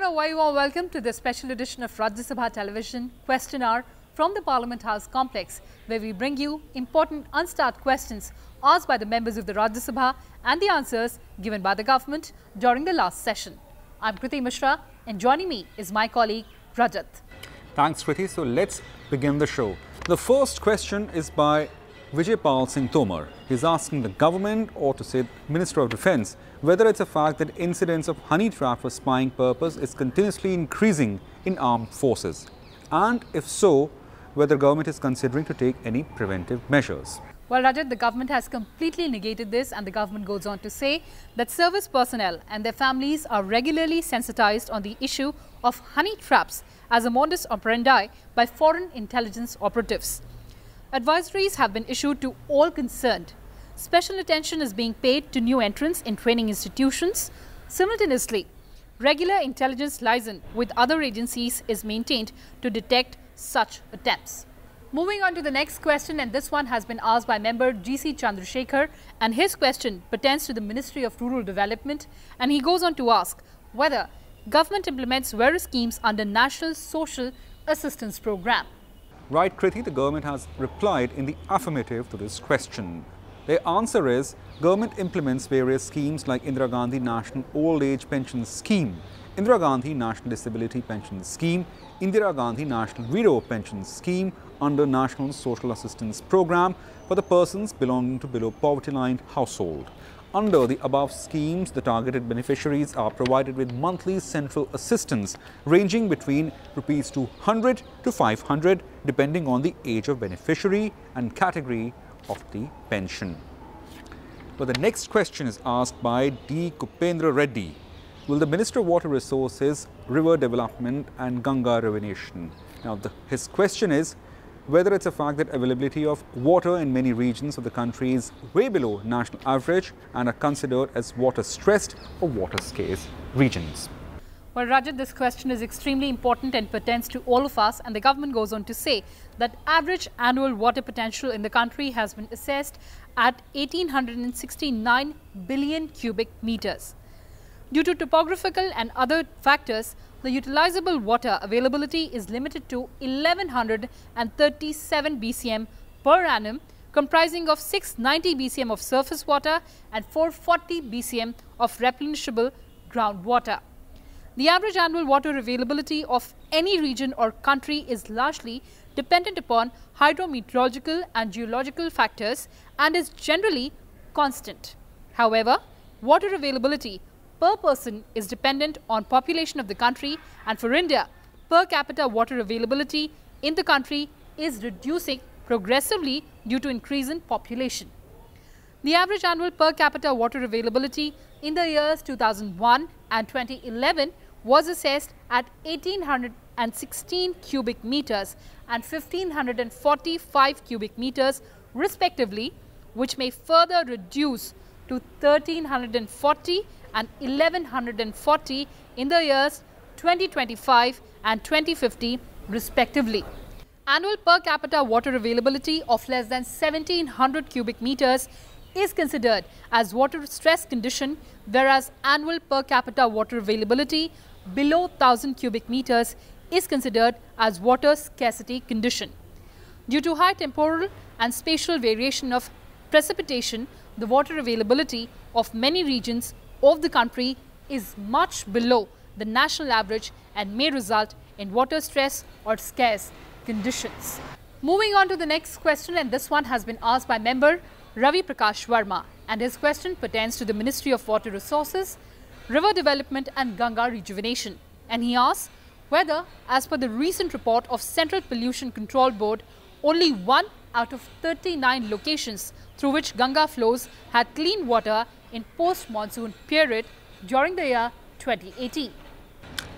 and a very warm welcome to the special edition of Rajya Sabha Television Question Hour from the Parliament House complex, where we bring you important unstarred questions asked by the members of the Rajya Sabha and the answers given by the government during the last session. I'm Kriti Mishra and joining me is my colleague Rajat. Thanks, Kriti. So let's begin the show. The first question is by Vijaypal Singh Tomar. He's asking the government, or to say Minister of Defence, whether it's a fact that incidents of honey trap for spying purpose is continuously increasing in armed forces, and if so, whether government is considering to take any preventive measures. Well, Rajat, the government has completely negated this, and the government goes on to say that service personnel and their families are regularly sensitized on the issue of honey traps as a modus operandi by foreign intelligence operatives. Advisories have been issued to all concerned. Special attention is being paid to new entrants in training institutions. Simultaneously, regular intelligence liaison with other agencies is maintained to detect such attempts. Moving on to the next question, and this one has been asked by member GC Chandrasekhar, and his question pertains to the Ministry of Rural Development, and he goes on to ask whether government implements various schemes under National Social Assistance Programme. Right, Kriti, the government has replied in the affirmative to this question. The answer is, government implements various schemes like Indira Gandhi National Old Age Pension Scheme, Indira Gandhi National Disability Pension Scheme, Indira Gandhi National Widow Pension Scheme under National Social Assistance Programme for the persons belonging to below poverty line household. Under the above schemes, the targeted beneficiaries are provided with monthly central assistance ranging between Rs 200 to 500 depending on the age of beneficiary and category of the pension. But the next question is asked by D. Kupendra Reddy. Will the Minister of Water Resources, River Development and Ganga Revenation? Now, his question is whether it's a fact that availability of water in many regions of the country is way below national average and are considered as water-stressed or water-scarce regions. Well, Rajat, this question is extremely important and pertains to all of us, and the government goes on to say that average annual water potential in the country has been assessed at 1,869 billion cubic meters. Due to topographical and other factors, the utilizable water availability is limited to 1,137 BCM per annum, comprising of 690 BCM of surface water and 440 BCM of replenishable groundwater. The average annual water availability of any region or country is largely dependent upon hydrometeorological and geological factors and is generally constant. However, water availability per person is dependent on population of the country, and for India, per capita water availability in the country is reducing progressively due to increase in population. The average annual per capita water availability in the years 2001 and 2011 was assessed at 1,816 cubic meters and 1,545 cubic meters respectively, which may further reduce to 1,340 and 1,140 in the years 2025 and 2050 respectively. Annual per capita water availability of less than 1,700 cubic meters is considered as water stress condition, whereas annual per capita water availability below 1,000 cubic meters is considered as water scarcity condition. Due to high temporal and spatial variation of precipitation, the water availability of many regions of the country is much below the national average and may result in water stress or scarce conditions. Moving on to the next question, and this one has been asked by member Ravi Prakash Verma, and his question pertains to the Ministry of Water Resources, River Development and Ganga Rejuvenation, and he asks whether, as per the recent report of Central Pollution Control Board, only 1 out of 39 locations through which Ganga flows had clean water in post-monsoon period during the year 2018.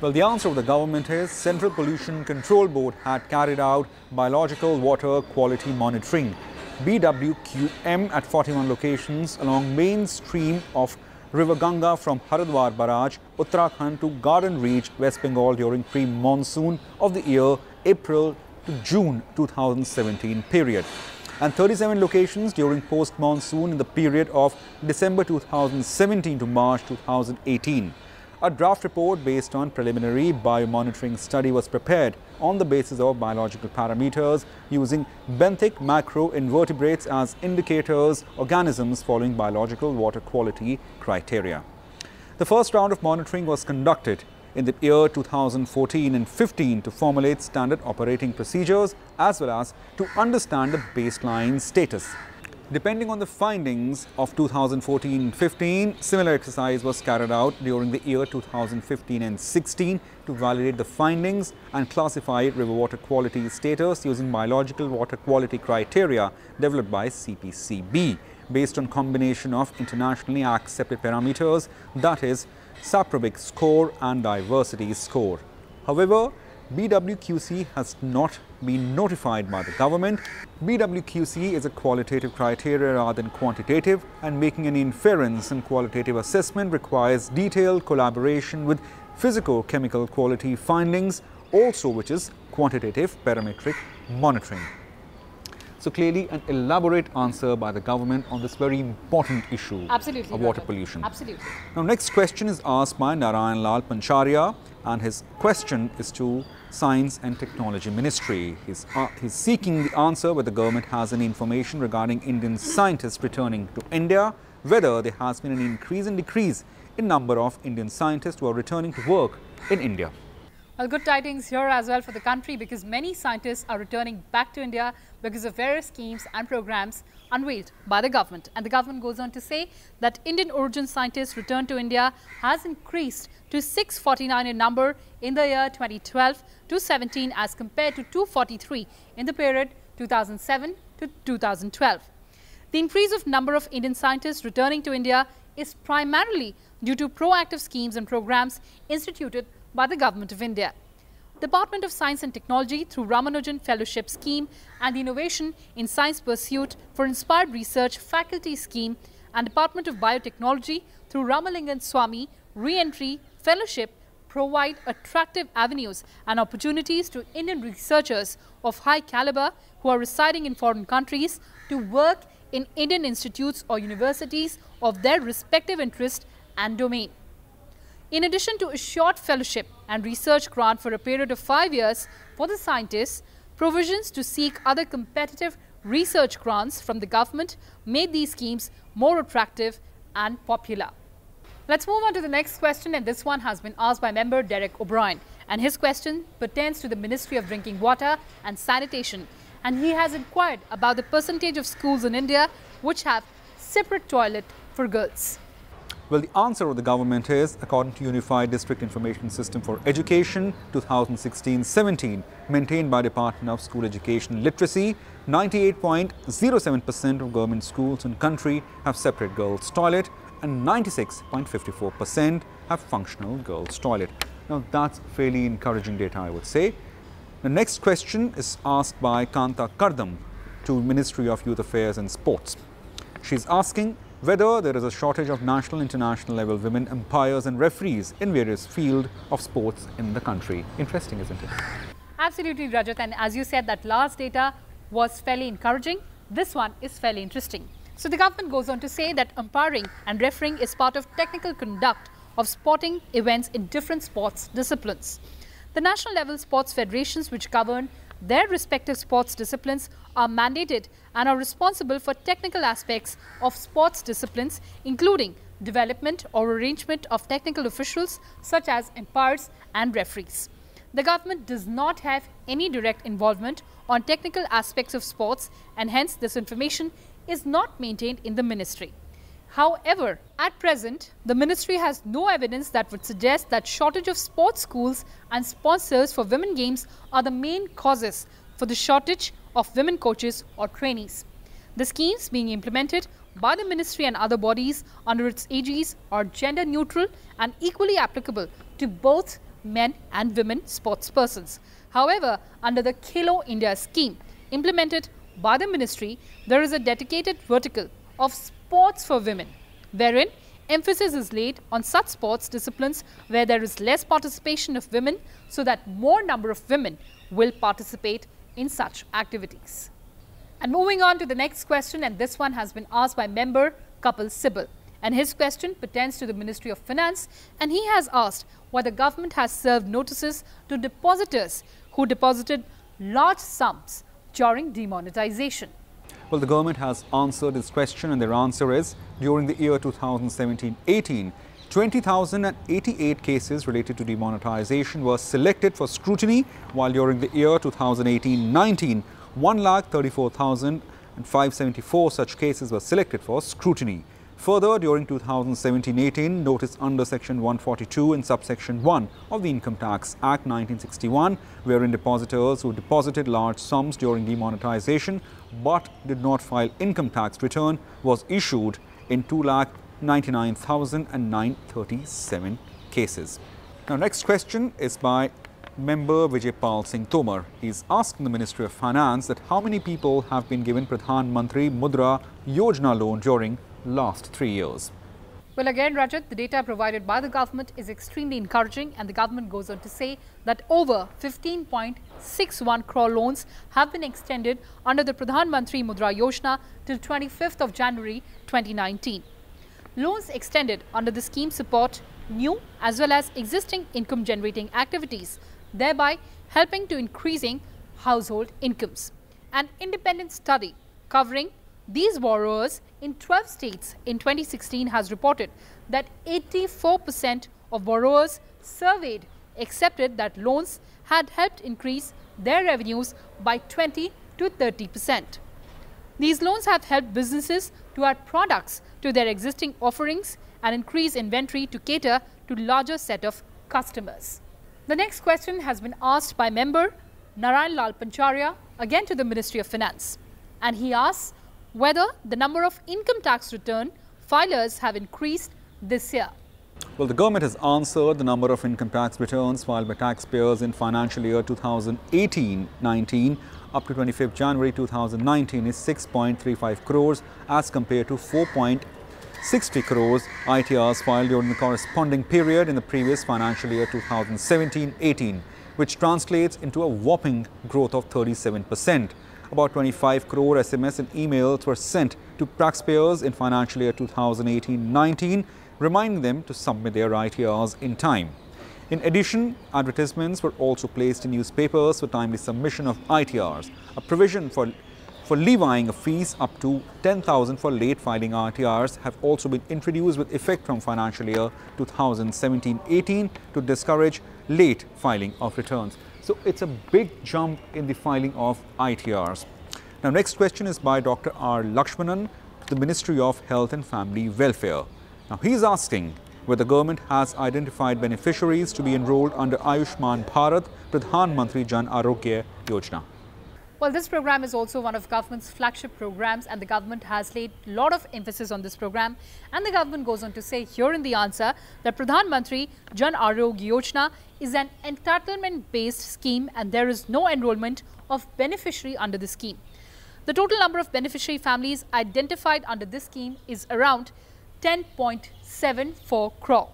Well, the answer of the government is Central Pollution Control Board had carried out biological water quality monitoring BWQM at 41 locations along main stream of River Ganga from Haridwar Barrage, Uttarakhand to Garden Reach, West Bengal during pre-monsoon of the year April to June 2017 period, and 37 locations during post-monsoon in the period of December 2017 to March 2018. A draft report based on preliminary biomonitoring study was prepared on the basis of biological parameters using benthic macroinvertebrates as indicators organisms following biological water quality criteria. The first round of monitoring was conducted in the year 2014 and 15 to formulate standard operating procedures as well as to understand the baseline status. Depending on the findings of 2014-15, similar exercise was carried out during the year 2015 and 16 to validate the findings and classify river water quality status using biological water quality criteria developed by CPCB based on combination of internationally accepted parameters, that is saprobic score and diversity score. However, BWQC has not been notified by the government. BWQC is a qualitative criteria rather than quantitative, and making any inference in qualitative assessment requires detailed collaboration with physico-chemical quality findings, also which is quantitative parametric monitoring. So clearly an elaborate answer by the government on this very important issue of water pollution. Absolutely. Now next question is asked by Narayan Lal Pancharia, and his question is to Science and Technology Ministry. He's seeking the answer whether the government has any information regarding Indian scientists returning to India, whether there has been an increase and decrease in number of Indian scientists who are returning to work in India. Well, good tidings here as well for the country, because many scientists are returning back to India because of various schemes and programs unveiled by the government. And the government goes on to say that Indian origin scientists returned to India has increased to 649 in number in the year 2012 to 17 as compared to 243 in the period 2007 to 2012. The increase of number of Indian scientists returning to India is primarily due to proactive schemes and programs instituted by the Government of India. Department of Science and Technology through Ramanujan Fellowship Scheme and the Innovation in Science Pursuit for Inspired Research Faculty Scheme and Department of Biotechnology through Ramalingan Swamy Re-Entry Fellowship provide attractive avenues and opportunities to Indian researchers of high caliber who are residing in foreign countries to work in Indian institutes or universities of their respective interest and domain. In addition to a short fellowship and research grant for a period of 5 years for the scientists, provisions to seek other competitive research grants from the government made these schemes more attractive and popular. Let's move on to the next question, and this one has been asked by member Derek O'Brien, and his question pertains to the Ministry of Drinking Water and Sanitation, and he has inquired about the percentage of schools in India which have separate toilet for girls. Well, the answer of the government is, according to Unified District Information System for Education 2016-17, maintained by Department of School Education Literacy, 98.07% of government schools in the country have separate girls' toilet and 96.54% have functional girls' toilet. Now, that's fairly encouraging data, I would say. The next question is asked by Kanta Kardam to Ministry of Youth Affairs and Sports. She's asking whether there is a shortage of national and international level women umpires and referees in various fields of sports in the country. Interesting, isn't it? Absolutely, Rajat, and as you said, that last data was fairly encouraging. This one is fairly interesting. So the government goes on to say that umpiring and refereeing is part of technical conduct of sporting events in different sports disciplines. The national level sports federations which govern their respective sports disciplines are mandated and are responsible for technical aspects of sports disciplines, including development or arrangement of technical officials such as umpires and referees. The government does not have any direct involvement on technical aspects of sports, and hence this information is not maintained in the ministry. However, at present, the ministry has no evidence that would suggest that shortage of sports schools and sponsors for women games are the main causes for the shortage of women coaches or trainees. The schemes being implemented by the ministry and other bodies under its aegis are gender neutral and equally applicable to both men and women sportspersons. However, under the Khelo India scheme implemented by the ministry, there is a dedicated vertical of sports for women, wherein emphasis is laid on such sports disciplines where there is less participation of women, so that more number of women will participate in such activities. And moving on to the next question, and this one has been asked by member Kapil Sibal, and his question pertains to the Ministry of Finance, and he has asked whether the government has served notices to depositors who deposited large sums during demonetization. Well, the government has answered this question, and their answer is, during the year 2017-18, 20,088 cases related to demonetization were selected for scrutiny, while during the year 2018-19, 1,34,574 such cases were selected for scrutiny. Further, during 2017-18, notice under Section 142 in subsection 1 of the Income Tax Act 1961, wherein depositors who deposited large sums during demonetization but did not file income tax return, was issued in 2,99,937 cases. Now, next question is by Member Vijaypal Singh Tomar. He is asking the Ministry of Finance that how many people have been given Pradhan Mantri MUDRA Yojana loan during last 3 years. Well, again, Rajat, the data provided by the government is extremely encouraging, and the government goes on to say that over 15.61 crore loans have been extended under the Pradhan Mantri MUDRA Yojana till 25th of January 2019. Loans extended under the scheme support new as well as existing income generating activities, thereby helping to increasing household incomes. An independent study covering these borrowers in 12 states in 2016 has reported that 84% of borrowers surveyed accepted that loans had helped increase their revenues by 20 to 30%. These loans have helped businesses to add products to their existing offerings and increase inventory to cater to larger set of customers. The next question has been asked by member Narayan Lal Pancharia, again to the Ministry of Finance, and he asks whether the number of income tax return filers have increased this year. Well, the government has answered the number of income tax returns filed by taxpayers in financial year 2018-19 up to 25th January 2019 is 6.35 crores as compared to 4.60 crores ITRs filed during the corresponding period in the previous financial year 2017-18, which translates into a whopping growth of 37%. About 25 crore SMS and emails were sent to taxpayers in financial year 2018-19, reminding them to submit their ITRs in time. In addition, advertisements were also placed in newspapers for timely submission of ITRs. A provision for levying of fees up to 10,000 for late filing ITRs have also been introduced with effect from financial year 2017-18 to discourage late filing of returns. So it's a big jump in the filing of ITRs. Now, next question is by Dr. R. Lakshmanan, the Ministry of Health and Family Welfare. Now, he is asking whether the government has identified beneficiaries to be enrolled under Ayushman Bharat Pradhan Mantri Jan Arogya Yojana. Well, this program is also one of government's flagship programs, and the government has laid a lot of emphasis on this program. And the government goes on to say here in the answer that Pradhan Mantri Jan Arogya Yojana is an entitlement-based scheme and there is no enrollment of beneficiary under the scheme. The total number of beneficiary families identified under this scheme is around 10.74 crore.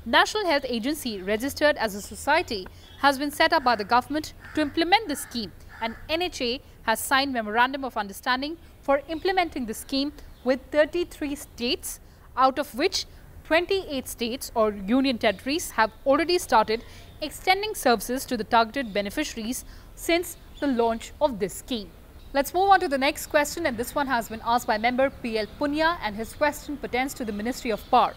National Health Agency, registered as a society, has been set up by the government to implement the scheme, and NHA has signed Memorandum of Understanding for implementing the scheme with 33 states, out of which 28 states or union territories have already started extending services to the targeted beneficiaries since the launch of this scheme. Let's move on to the next question, and this one has been asked by member PL Punya, and his question pertains to the Ministry of Power.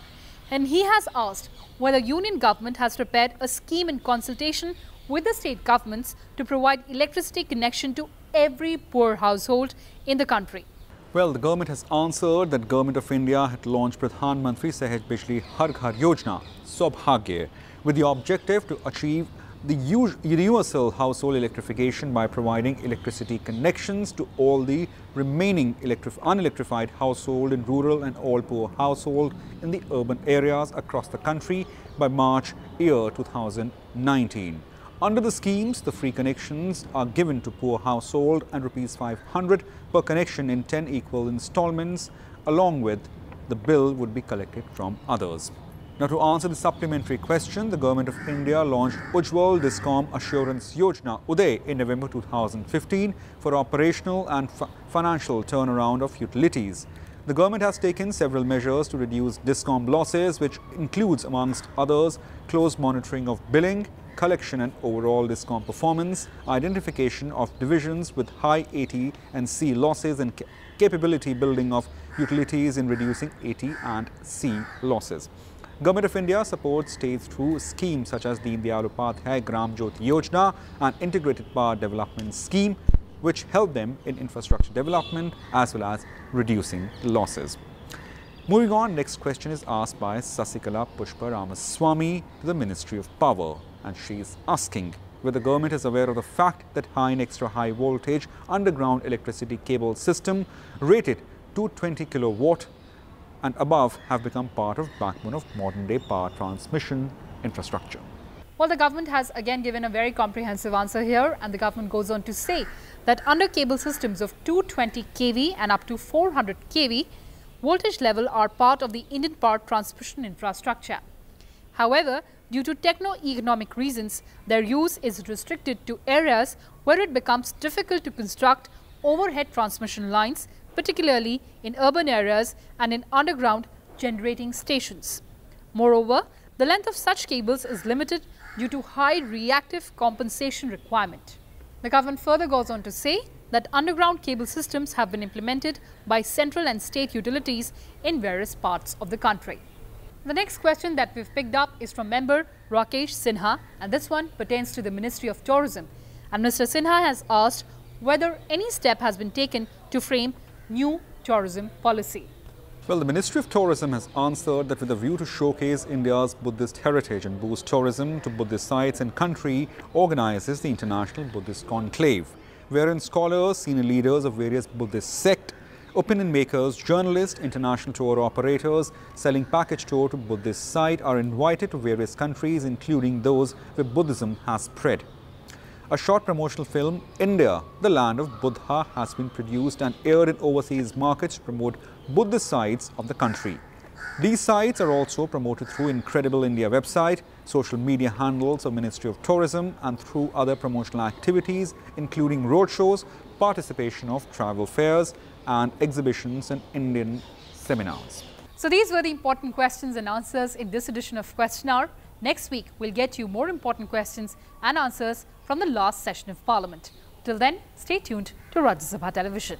And he has asked whether union government has prepared a scheme in consultation with the state governments to provide electricity connection to every poor household in the country. Well, the government has answered that Government of India had launched Pradhan Mantri Sahaj Bijli Har Ghar Yojana, Saubhagya, with the objective to achieve the universal household electrification by providing electricity connections to all the remaining unelectrified household in rural and all poor household in the urban areas across the country by March year 2019. Under the schemes, the free connections are given to poor household and ₹500 per connection in 10 equal installments. Along with the bill would be collected from others. Now, to answer the supplementary question, the Government of India launched Ujjwal DISCOM Assurance Yojana Uday in November 2015 for operational and financial turnaround of utilities. The government has taken several measures to reduce DISCOM losses, which includes, amongst others, close monitoring of billing, collection and overall DISCOM performance, identification of divisions with high AT and C losses, and capability building of utilities in reducing AT and C losses. Government of India supports states through schemes such as Deen Dayal Upadhyay Gram Jyoti Yojana and Integrated Power Development Scheme, which help them in infrastructure development as well as reducing losses. Moving on, next question is asked by Sasikala Pushpa Ramaswamy to the Ministry of Power, and she is asking whether the government is aware of the fact that high and extra high voltage underground electricity cable system rated 220 kilowatt and above have become part of backbone of modern day power transmission infrastructure. Well, the government has again given a very comprehensive answer here, and the government goes on to say that under cable systems of 220 kV and up to 400 kV, voltage level are part of the Indian power transmission infrastructure. However, due to techno-economic reasons, their use is restricted to areas where it becomes difficult to construct overhead transmission lines, particularly in urban areas and in underground generating stations. Moreover, the length of such cables is limited due to high reactive compensation requirement. The government further goes on to say that underground cable systems have been implemented by central and state utilities in various parts of the country. The next question that we've picked up is from member Rakesh Sinha, and this one pertains to the Ministry of Tourism. And Mr. Sinha has asked whether any step has been taken to frame new tourism policy. Well, the Ministry of Tourism has answered that with a view to showcase India's Buddhist heritage and boost tourism to Buddhist sites and country, organizes the International Buddhist Conclave, wherein scholars, senior leaders of various Buddhist sects, opinion makers, journalists, international tour operators selling package tour to Buddhist site are invited to various countries, including those where Buddhism has spread. A short promotional film, India, the Land of Buddha, has been produced and aired in overseas markets to promote Buddhist sites of the country. These sites are also promoted through Incredible India website, social media handles of Ministry of Tourism, and through other promotional activities, including roadshows, participation of travel fairs and exhibitions and Indian seminars. So these were the important questions and answers in this edition of Question Hour. Next week, we'll get you more important questions and answers from the last session of Parliament. Till then, stay tuned to Rajya Sabha Television.